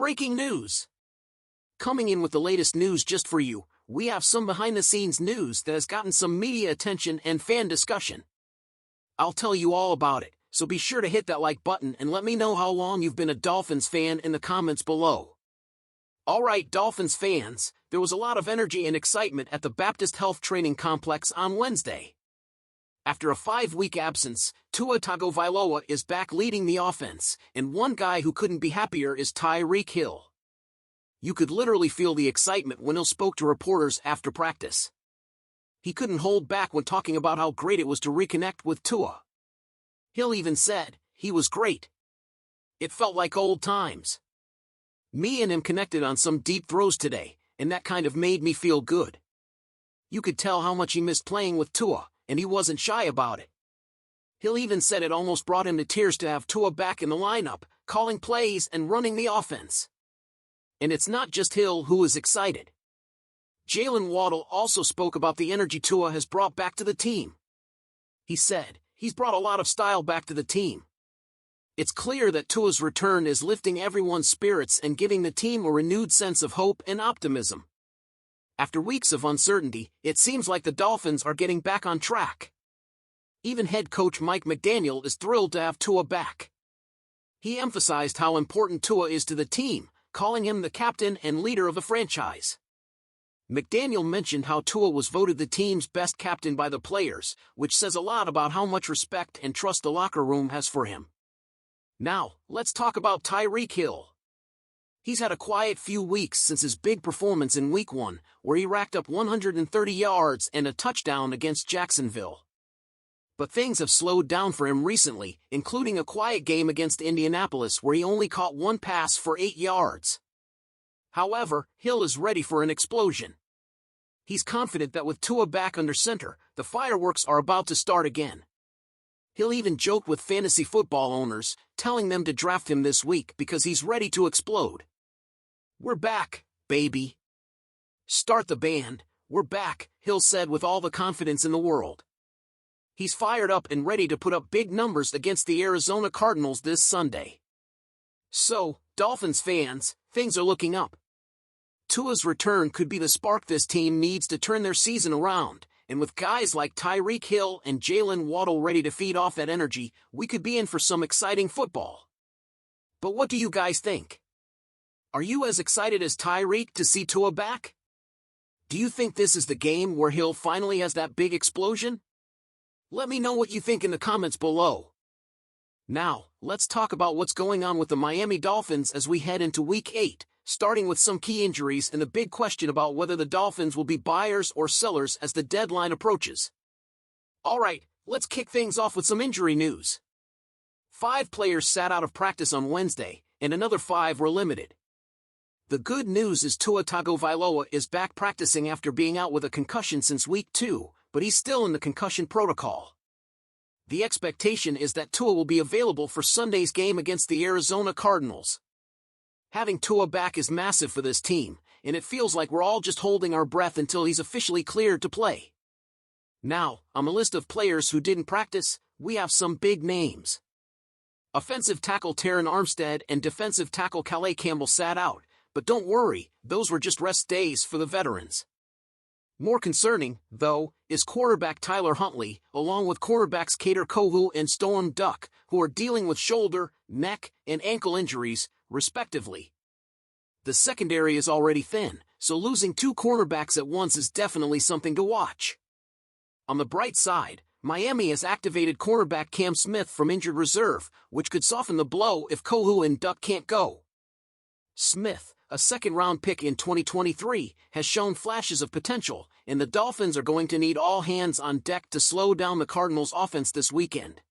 Breaking news! Coming in with the latest news just for you, we have some behind-the-scenes news that has gotten some media attention and fan discussion. I'll tell you all about it, so be sure to hit that like button and let me know how long you've been a Dolphins fan in the comments below. Alright Dolphins fans, there was a lot of energy and excitement at the Baptist Health Training Complex on Wednesday. After a 5-week absence, Tua Tagovailoa is back leading the offense, and one guy who couldn't be happier is Tyreek Hill. You could literally feel the excitement when Hill spoke to reporters after practice. He couldn't hold back when talking about how great it was to reconnect with Tua. Hill even said, "He was great. It felt like old times. Me and him connected on some deep throws today, and that kind of made me feel good." You could tell how much he missed playing with Tua, and he wasn't shy about it. Hill even said it almost brought him to tears to have Tua back in the lineup, calling plays and running the offense. And it's not just Hill who is excited. Jalen Waddle also spoke about the energy Tua has brought back to the team. He said, "He's brought a lot of style back to the team. It's clear that Tua's return is lifting everyone's spirits and giving the team a renewed sense of hope and optimism. After weeks of uncertainty, it seems like the Dolphins are getting back on track." Even head coach Mike McDaniel is thrilled to have Tua back. He emphasized how important Tua is to the team, calling him the captain and leader of the franchise. McDaniel mentioned how Tua was voted the team's best captain by the players, which says a lot about how much respect and trust the locker room has for him. Now, let's talk about Tyreek Hill. He's had a quiet few weeks since his big performance in Week 1, where he racked up 130 yards and a touchdown against Jacksonville. But things have slowed down for him recently, including a quiet game against Indianapolis where he only caught one pass for 8 yards. However, Hill is ready for an explosion. He's confident that with Tua back under center, the fireworks are about to start again. Hill even joked with fantasy football owners, telling them to draft him this week because he's ready to explode. "We're back, baby. Start the band, we're back," Hill said with all the confidence in the world. He's fired up and ready to put up big numbers against the Arizona Cardinals this Sunday. So, Dolphins fans, things are looking up. Tua's return could be the spark this team needs to turn their season around, and with guys like Tyreek Hill and Jalen Waddle ready to feed off that energy, we could be in for some exciting football. But what do you guys think? Are you as excited as Tyreek to see Tua back? Do you think this is the game where Hill finally has that big explosion? Let me know what you think in the comments below. Now, let's talk about what's going on with the Miami Dolphins as we head into Week 8, starting with some key injuries and the big question about whether the Dolphins will be buyers or sellers as the deadline approaches. Alright, let's kick things off with some injury news. 5 players sat out of practice on Wednesday, and another 5 were limited. The good news is Tua Tagovailoa is back practicing after being out with a concussion since Week 2, but he's still in the concussion protocol. The expectation is that Tua will be available for Sunday's game against the Arizona Cardinals. Having Tua back is massive for this team, and it feels like we're all just holding our breath until he's officially cleared to play. Now, on the list of players who didn't practice, we have some big names. Offensive tackle Terron Armstead and defensive tackle Calais Campbell sat out, but don't worry, those were just rest days for the veterans. More concerning, though, is quarterback Tyler Huntley, along with cornerbacks Kader Kohou and Storm Duck, who are dealing with shoulder, neck, and ankle injuries, respectively. The secondary is already thin, so losing 2 cornerbacks at once is definitely something to watch. On the bright side, Miami has activated cornerback Cam Smith from injured reserve, which could soften the blow if Kohou and Duck can't go. Smith, a second-round pick in 2023, has shown flashes of potential, and the Dolphins are going to need all hands on deck to slow down the Cardinals' offense this weekend.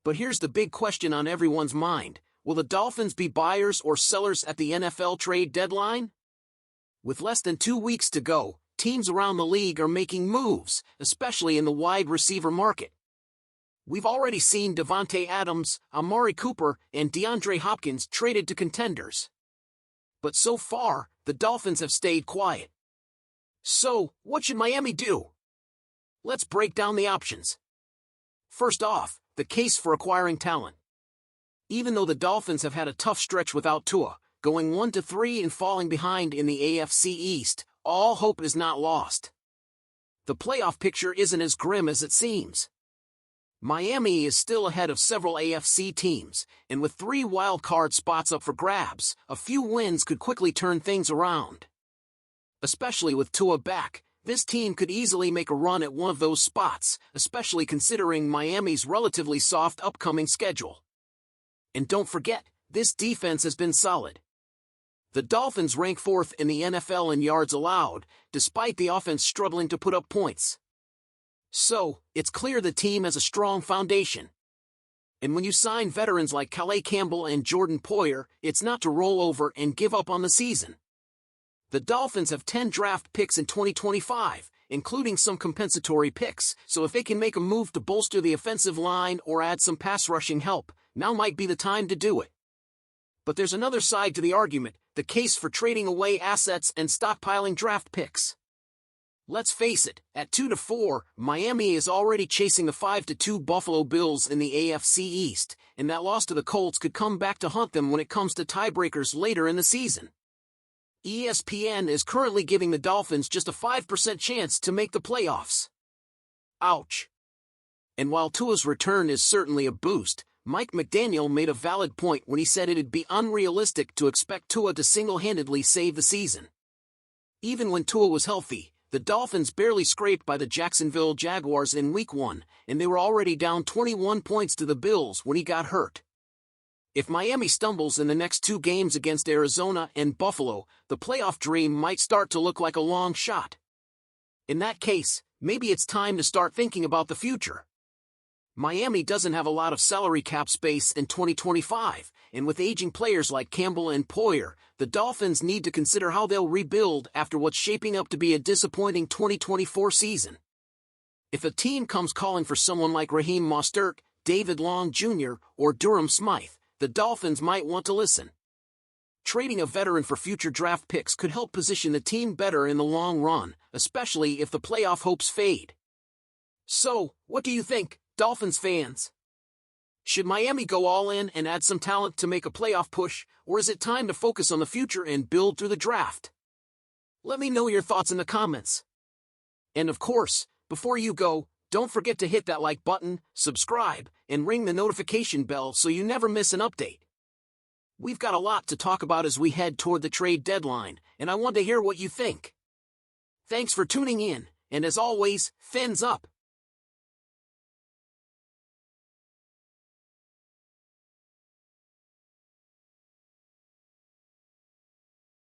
But here's the big question on everyone's mind. Will the Dolphins be buyers or sellers at the NFL trade deadline? With less than 2 weeks to go, teams around the league are making moves, especially in the wide receiver market. We've already seen Davante Adams, Amari Cooper, and DeAndre Hopkins traded to contenders. But so far, the Dolphins have stayed quiet. So, what should Miami do? Let's break down the options. First off, the case for acquiring talent. Even though the Dolphins have had a tough stretch without Tua, going 1-3 and falling behind in the AFC East, all hope is not lost. The playoff picture isn't as grim as it seems. Miami is still ahead of several AFC teams, and with 3 wild-card spots up for grabs, a few wins could quickly turn things around. Especially with Tua back, this team could easily make a run at one of those spots, especially considering Miami's relatively soft upcoming schedule. And don't forget, this defense has been solid. The Dolphins rank 4th in the NFL in yards allowed, despite the offense struggling to put up points. So, it's clear the team has a strong foundation. And when you sign veterans like Calais Campbell and Jordan Poyer, it's not to roll over and give up on the season. The Dolphins have 10 draft picks in 2025, including some compensatory picks, so if they can make a move to bolster the offensive line or add some pass-rushing help, now might be the time to do it. But there's another side to the argument, the case for trading away assets and stockpiling draft picks. Let's face it, at 2-4, Miami is already chasing the 5-2 Buffalo Bills in the AFC East, and that loss to the Colts could come back to haunt them when it comes to tiebreakers later in the season. ESPN is currently giving the Dolphins just a 5% chance to make the playoffs. Ouch. And while Tua's return is certainly a boost, Mike McDaniel made a valid point when he said it'd be unrealistic to expect Tua to single-handedly save the season. Even when Tua was healthy, the Dolphins barely scraped by the Jacksonville Jaguars in Week 1, and they were already down 21 points to the Bills when he got hurt. If Miami stumbles in the next 2 games against Arizona and Buffalo, the playoff dream might start to look like a long shot. In that case, maybe it's time to start thinking about the future. Miami doesn't have a lot of salary cap space in 2025, and with aging players like Campbell and Poyer, the Dolphins need to consider how they'll rebuild after what's shaping up to be a disappointing 2024 season. If a team comes calling for someone like Raheem Mostert, David Long Jr., or Durham Smythe, the Dolphins might want to listen. Trading a veteran for future draft picks could help position the team better in the long run, especially if the playoff hopes fade. So, what do you think, Dolphins fans? Should Miami go all in and add some talent to make a playoff push, or is it time to focus on the future and build through the draft? Let me know your thoughts in the comments. And of course, before you go, don't forget to hit that like button, subscribe, and ring the notification bell so you never miss an update. We've got a lot to talk about as we head toward the trade deadline, and I want to hear what you think. Thanks for tuning in, and as always, fins up.